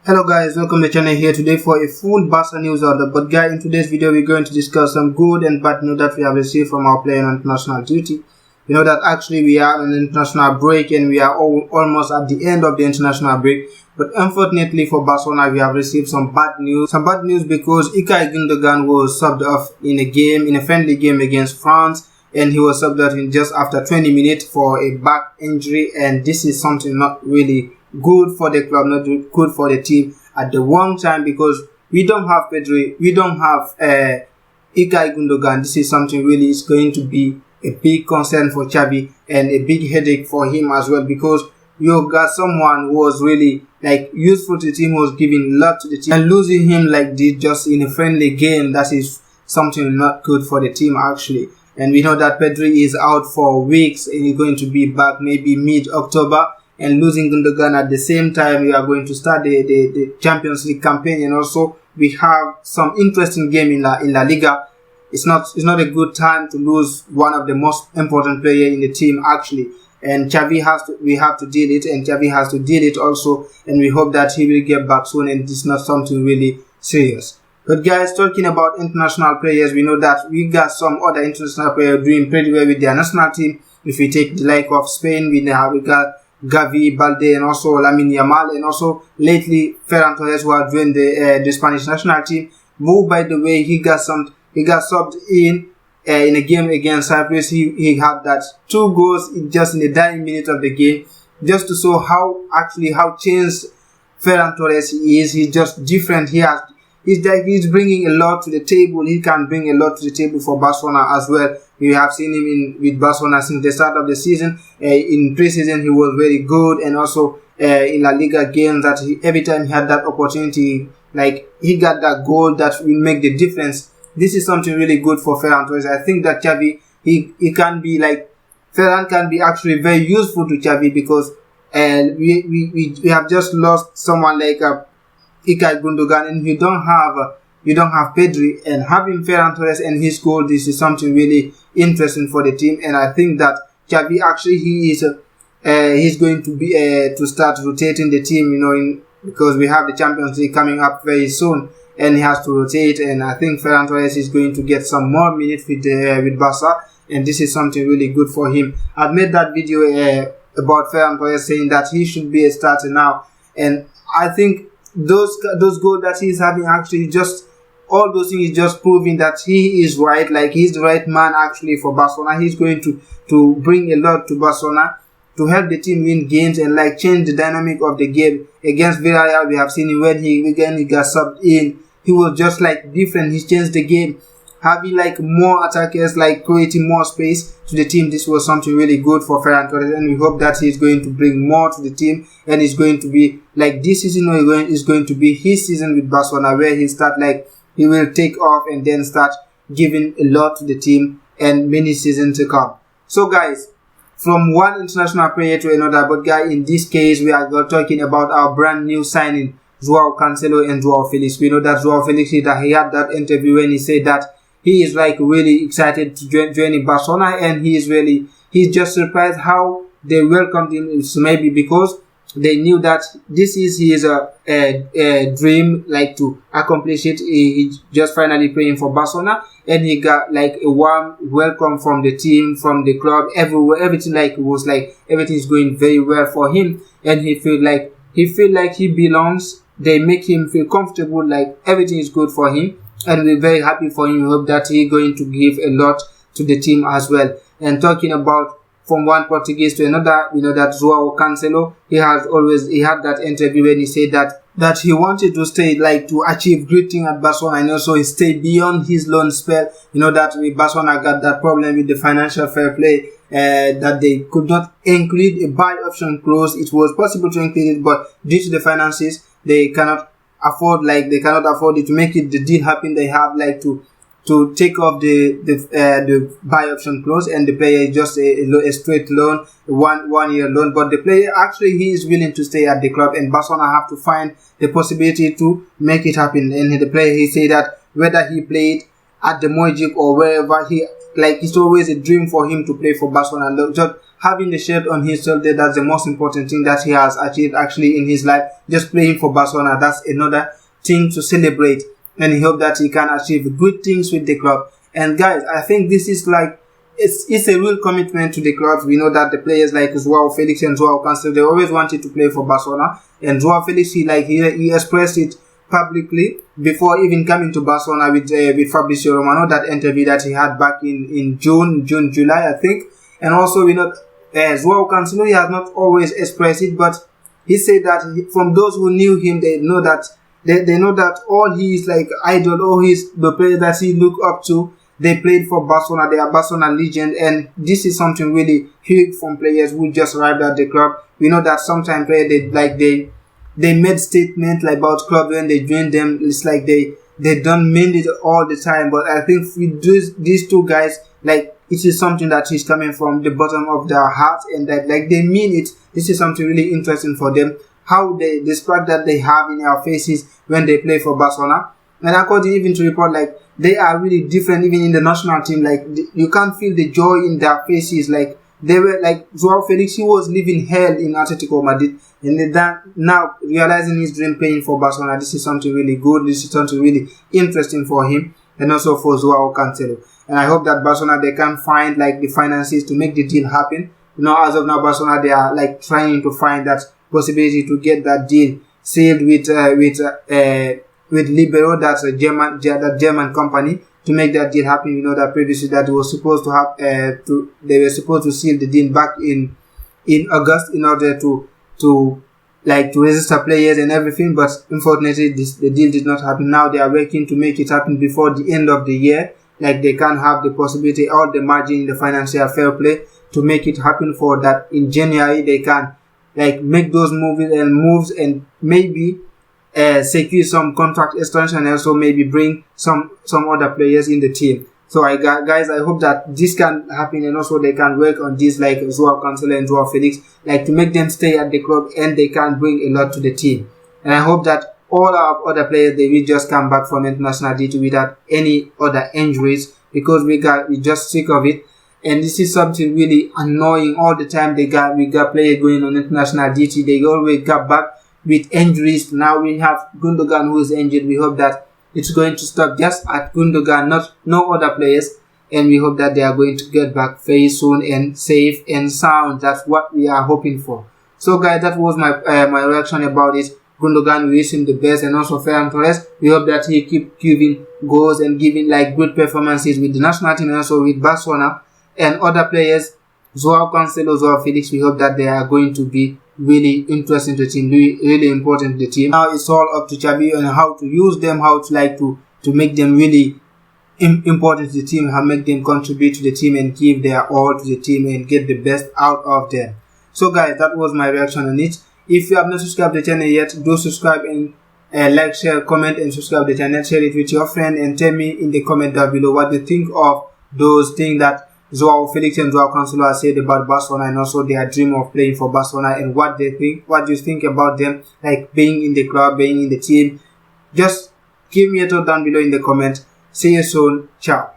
Hello guys, welcome to the channel here today for a full Barca news update. But guys, in today's video we're going to discuss some good and bad news that we have received from our player on international duty. You know that actually we are on an international break and we are almost at the end of the international break. But unfortunately for Barcelona, we have received some bad news. Some bad news because ILKAY Gundogan was subbed off in a friendly game against France, and he was subbed out in just after 20 minutes for a back injury, and this is something not really good for the club, not good for the team at the wrong time, because we don't have Pedri, we don't have ILKAY Gundogan. This is something really is going to be a big concern for Xavi and a big headache for him as well, because you got someone who was really like useful to the team, who was giving a lot to the team, and losing him like this just in a friendly game, that is something not good for the team actually. And we know that Pedri is out for weeks and he's going to be back maybe mid-October. And losing Gundogan at the same time, we are going to start the Champions League campaign, and also we have some interesting game in La Liga. It's not a good time to lose one of the most important players in the team actually. And we have to deal it, and Xavi has to deal it also. And we hope that he will get back soon, and this is not something really serious. But guys, talking about international players, we know that we got some other international players doing pretty well with their national team. If we take the like of Spain, we got Gavi, Balde, and also lamine Yamal, and also lately Ferran Torres, who have joined the Spanish national team. Who, by the way, he got subbed in a game against Cyprus. He had that 2 goals just in the dying minute of the game, just to show how changed Ferran Torres is. He's just different. He's bringing a lot to the table. He can bring a lot to the table for Barcelona as well. We have seen him with Barcelona since the start of the season. In preseason, he was very good, and also in La Liga games, that every time he had that opportunity, like he got that goal that will make the difference. This is something really good for Ferran Torres. I think that Xavi, Ferran can be actually very useful to Xavi, because we have just lost someone like ILKAY Gundogan, and you don't have Pedri, and having Ferran Torres and his goal, this is something really interesting for the team. And I think that Xavi actually he's going to be to start rotating the team, because we have the Champions League coming up very soon, and he has to rotate. And I think Ferran Torres is going to get some more minutes with Barca, and this is something really good for him. I've made that video about Ferran Torres saying that he should be a starter now, and I think those goals that he's having, actually just all those things is just proving that he is right, like he's the right man actually for Barcelona. He's going to bring a lot to Barcelona to help the team win games and like change the dynamic of the game. Against Villarreal, we have seen him when he got subbed in, he was just like different. He changed the game, having like more attackers, like creating more space to the team. This was something really good for Ferran Torres, and we hope that he's going to bring more to the team, and it's going to be like this season is going to be his season with Barcelona, where he will take off and then start giving a lot to the team and many seasons to come. So guys, from one international player to another, but guys, in this case we are talking about our brand new signing, Joao Cancelo and Joao Felix. We know that Joao Felix, he had that interview when he said that he is like really excited to join Barcelona, and he's just surprised how they welcomed him. So maybe because they knew that this is his dream, like to accomplish it. He just finally playing for Barcelona, and he got like a warm welcome from the team, from the club, everywhere. Everything everything is going very well for him, and he feel like he belongs. They make him feel comfortable, like everything is good for him, and we're very happy for him. We hope that he's going to give a lot to the team as well. And talking about from one Portuguese to another, we know that Joao Cancelo, he had that interview when he said that he wanted to stay, like to achieve great thing at Barcelona, and also he stayed beyond his loan spell. You know that Barcelona got that problem with the financial fair play, that they could not include a buy option clause. It was possible to include it, but due to the finances, they cannot afford it to make it the deal happen. They have like to take off the buy option clause, and the player is just a straight loan, one year loan. But the player actually, he is willing to stay at the club, and Barcelona have to find the possibility to make it happen. And the player, he said that whether he played at the Mojic or wherever, it's always a dream for him to play for Barcelona. Just having the shirt on his shoulder, that's the most important thing that he has achieved actually in his life. Just playing for Barcelona, that's another thing to celebrate, and he hope that he can achieve good things with the club. And guys, I think this is like, it's a real commitment to the club. We know that the players like Joao, Felix and Joao CANCELO, they always wanted to play for Barcelona, and Joao Felix, he expressed it publicly before even coming to Barcelona with Fabrizio Romano, that interview that he had back in July, I think. And also, we know Joao CANCELO, he has not always expressed it, but he said that from those who knew him, they know that they know that all his like idol, all the players that he look up to, they played for Barcelona. They are Barcelona legend, and this is something really huge from players who just arrived at the club. We know that sometimes players they made statements like about club when they joined them. It's like they don't mean it all the time. But I think with these two guys, like, it is something that is coming from the bottom of their heart, and that like they mean it. This is something really interesting for them. How the spark that they have in their faces when they play for Barcelona. And according even to report, like, they are really different even in the national team. Like, you can't feel the joy in their faces. Like, they were like Joao Felix, he was living hell in Atletico Madrid, and then now realizing his dream playing for Barcelona. This is something really good. This is something really interesting for him, and also for Joao CANCELO. And I hope that Barcelona, they can find like the finances to make the deal happen. You know, as of now, Barcelona, they are like trying to find that possibility to get that deal sealed with Libero, that's a German company, to make that deal happen. You know that previously that was supposed to have they were supposed to seal the deal back in August in order to register players and everything, but unfortunately the deal did not happen. Now they are working to make it happen before the end of the year. Like, they can have the possibility, all the margin in the financial fair play to make it happen, for that in January they can like make those moves and maybe secure some contract extension, and also maybe bring some other players in the team. So guys, I hope that this can happen, and also they can work on this, like Joao CANCELO and Joao Felix, like to make them stay at the club, and they can bring a lot to the team. And I hope that all our other players, they will just come back from international duty without any other injuries, because we just sick of it. And this is something really annoying all the time. We got players going on international duty, they always got back with injuries. Now we have Gundogan who is injured. We hope that it's going to stop just at Gundogan, no other players. And we hope that they are going to get back very soon and safe and sound. That's what we are hoping for. So guys, that was my reaction about it. Gundogan, we wish him the best, and also Ferran Torres, we hope that he keep giving goals and giving like good performances with the national team and also with Barcelona. And other players, Joao CANCELO, Joao Felix, we hope that they are going to be really interesting to the team, really important to the team. Now it's all up to Xavi on how to use them, how to make them really important to the team, how make them contribute to the team and give their all to the team and get the best out of them. So guys, that was my reaction on it. If you have not subscribed to the channel yet, do subscribe and like, share, comment and subscribe to the channel. Share it with your friend and tell me in the comment down below what you think of those things that Joao Felix and Joao CANCELO have said about Barcelona, and also their dream of playing for Barcelona, and what they think, what you think about them, like being in the club, being in the team. Just give me a thought down below in the comment. See you soon. Ciao.